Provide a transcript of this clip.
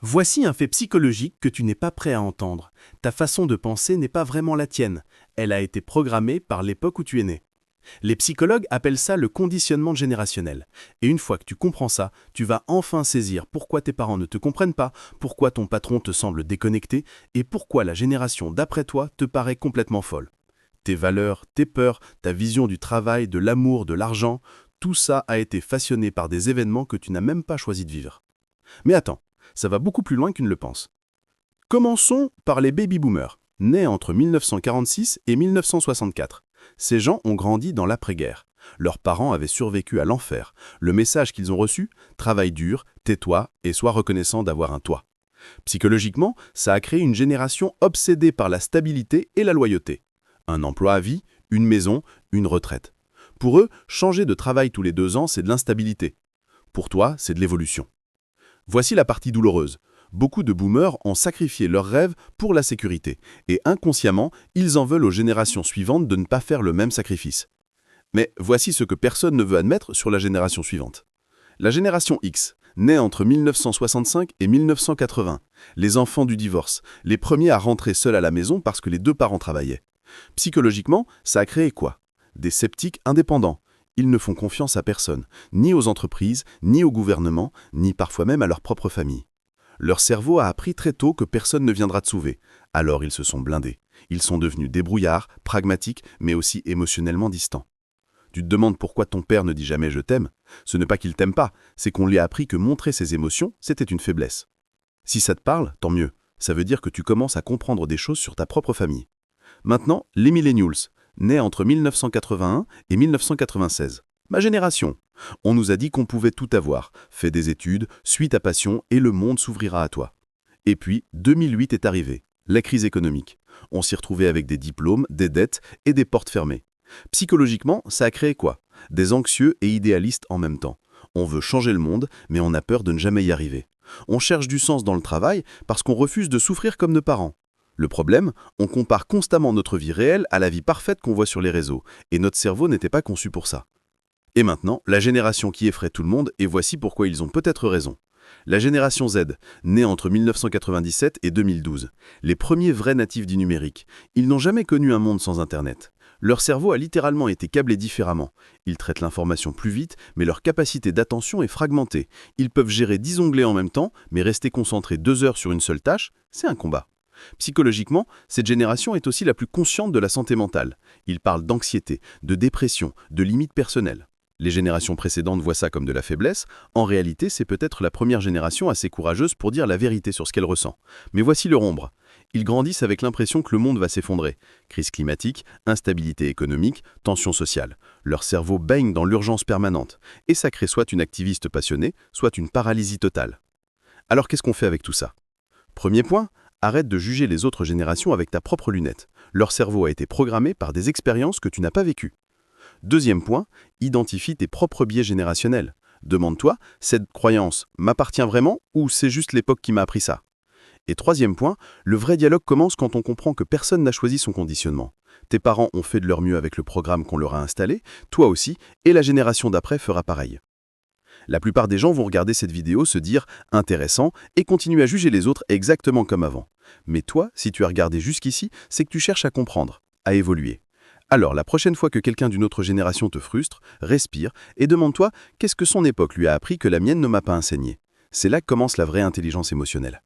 Voici un fait psychologique que tu n'es pas prêt à entendre. Ta façon de penser n'est pas vraiment la tienne. Elle a été programmée par l'époque où tu es né. Les psychologues appellent ça le conditionnement générationnel. Et une fois que tu comprends ça, tu vas enfin saisir pourquoi tes parents ne te comprennent pas, pourquoi ton patron te semble déconnecté et pourquoi la génération d'après toi te paraît complètement folle. Tes valeurs, tes peurs, ta vision du travail, de l'amour, de l'argent, tout ça a été façonné par des événements que tu n'as même pas choisi de vivre. Mais attends, ça va beaucoup plus loin qu'une le pense. Commençons par les baby-boomers, nés entre 1946 et 1964. Ces gens ont grandi dans l'après-guerre. Leurs parents avaient survécu à l'enfer. Le message qu'ils ont reçu, travaille dur, tais-toi et sois reconnaissant d'avoir un toit. Psychologiquement, ça a créé une génération obsédée par la stabilité et la loyauté. Un emploi à vie, une maison, une retraite. Pour eux, changer de travail tous les 2 ans, c'est de l'instabilité. Pour toi, c'est de l'évolution. Voici la partie douloureuse. Beaucoup de boomers ont sacrifié leurs rêves pour la sécurité, et inconsciemment, ils en veulent aux générations suivantes de ne pas faire le même sacrifice. Mais voici ce que personne ne veut admettre sur la génération suivante. La génération X, née entre 1965 et 1980, les enfants du divorce, les premiers à rentrer seuls à la maison parce que les 2 parents travaillaient. Psychologiquement, ça a créé quoi? Des sceptiques indépendants. Ils ne font confiance à personne, ni aux entreprises, ni au gouvernement, ni parfois même à leur propre famille. Leur cerveau a appris très tôt que personne ne viendra te sauver. Alors ils se sont blindés. Ils sont devenus débrouillards, pragmatiques, mais aussi émotionnellement distants. Tu te demandes pourquoi ton père ne dit jamais « je t'aime ». Ce n'est pas qu'il t'aime pas, c'est qu'on lui a appris que montrer ses émotions, c'était une faiblesse. Si ça te parle, tant mieux. Ça veut dire que tu commences à comprendre des choses sur ta propre famille. Maintenant, les millennials, nés entre 1981 et 1996. Ma génération. On nous a dit qu'on pouvait tout avoir. Fais des études, suis ta passion et le monde s'ouvrira à toi. Et puis, 2008 est arrivé. La crise économique. On s'y retrouvait avec des diplômes, des dettes et des portes fermées. Psychologiquement, ça a créé quoi? Des anxieux et idéalistes en même temps. On veut changer le monde, mais on a peur de ne jamais y arriver. On cherche du sens dans le travail parce qu'on refuse de souffrir comme nos parents. Le problème, on compare constamment notre vie réelle à la vie parfaite qu'on voit sur les réseaux, et notre cerveau n'était pas conçu pour ça. Et maintenant, la génération qui effraie tout le monde, et voici pourquoi ils ont peut-être raison. La génération Z, née entre 1997 et 2012, les premiers vrais natifs du numérique. Ils n'ont jamais connu un monde sans Internet. Leur cerveau a littéralement été câblé différemment. Ils traitent l'information plus vite, mais leur capacité d'attention est fragmentée. Ils peuvent gérer 10 onglets en même temps, mais rester concentrés 2 heures sur une seule tâche, c'est un combat. Psychologiquement, cette génération est aussi la plus consciente de la santé mentale. Ils parlent d'anxiété, de dépression, de limites personnelles. Les générations précédentes voient ça comme de la faiblesse. En réalité, c'est peut-être la première génération assez courageuse pour dire la vérité sur ce qu'elle ressent. Mais voici leur ombre. Ils grandissent avec l'impression que le monde va s'effondrer. Crise climatique, instabilité économique, tension sociale. Leur cerveau baigne dans l'urgence permanente. Et ça crée soit une activiste passionnée, soit une paralysie totale. Alors qu'est-ce qu'on fait avec tout ça? Premier point, arrête de juger les autres générations avec ta propre lunette. Leur cerveau a été programmé par des expériences que tu n'as pas vécues. Deuxième point, identifie tes propres biais générationnels. Demande-toi, cette croyance m'appartient vraiment ou c'est juste l'époque qui m'a appris ça? Et troisième point, le vrai dialogue commence quand on comprend que personne n'a choisi son conditionnement. Tes parents ont fait de leur mieux avec le programme qu'on leur a installé, toi aussi, et la génération d'après fera pareil. La plupart des gens vont regarder cette vidéo, se dire « intéressant » et continuer à juger les autres exactement comme avant. Mais toi, si tu as regardé jusqu'ici, c'est que tu cherches à comprendre, à évoluer. Alors, la prochaine fois que quelqu'un d'une autre génération te frustre, respire et demande-toi qu'est-ce que son époque lui a appris que la mienne ne m'a pas enseigné. C'est là que commence la vraie intelligence émotionnelle.